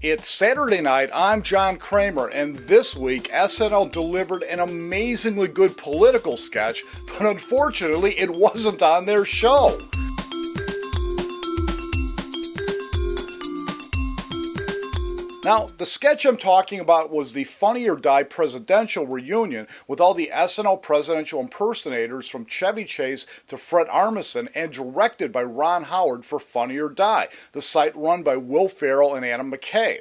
It's Saturday night, I'm John Kramer, and this week SNL delivered an amazingly good political sketch, but unfortunately it wasn't on their show. Now, the sketch I'm talking about was the Funny or Die presidential reunion with all the SNL presidential impersonators from Chevy Chase to Fred Armisen and directed by Ron Howard for Funny or Die, the site run by Will Ferrell and Adam McKay.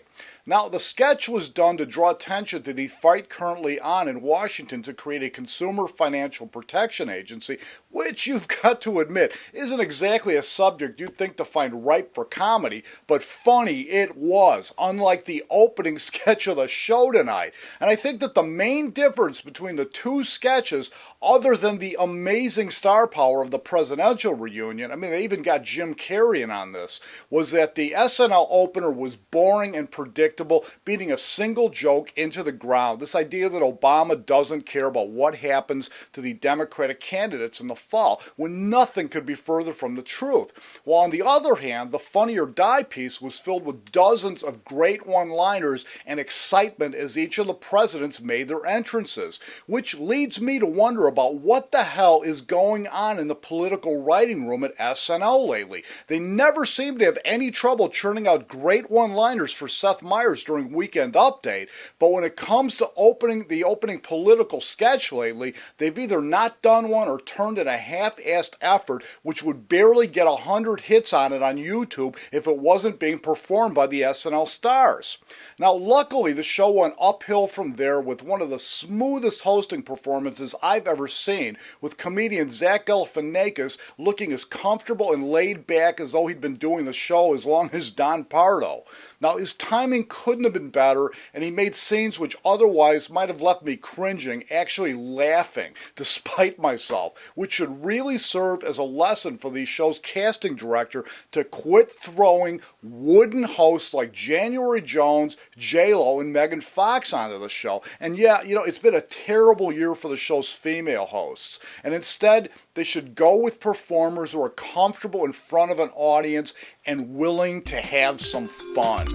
Now, the sketch was done to draw attention to the fight currently on in Washington to create a consumer financial protection agency, which you've got to admit isn't exactly a subject you'd think to find ripe for comedy, but funny it was, unlike the opening sketch of the show tonight. And I think that the main difference between the two sketches, other than the amazing star power of the presidential reunion, I mean, they even got Jim Carrey in on this, was that the SNL opener was boring and predictable, beating a single joke into the ground. This idea that Obama doesn't care about what happens to the Democratic candidates in the fall, when nothing could be further from the truth. While on the other hand, the Funny or Die piece was filled with dozens of great one-liners and excitement as each of the presidents made their entrances, which leads me to wonder about what the hell is going on in the political writing room at SNL lately. They never seem to have any trouble churning out great one-liners for Seth Meyers during Weekend Update, but when it comes to the opening political sketch lately, they've either not done one or turned in a half-assed effort which would barely get 100 hits on it on YouTube if it wasn't being performed by the SNL stars. Now, luckily, the show went uphill from there with one of the smoothest hosting performances I've ever seen, with comedian Zach Galifianakis looking as comfortable and laid back as though he'd been doing the show as long as Don Pardo. Now, his timing couldn't have been better, and he made scenes which otherwise might have left me cringing, actually laughing, despite myself, which should really serve as a lesson for the show's casting director to quit throwing wooden hosts like January Jones, J-Lo, and Megan Fox onto the show. And yeah, it's been a terrible year for the show's female hosts. And instead, they should go with performers who are comfortable in front of an audience and willing to have some fun.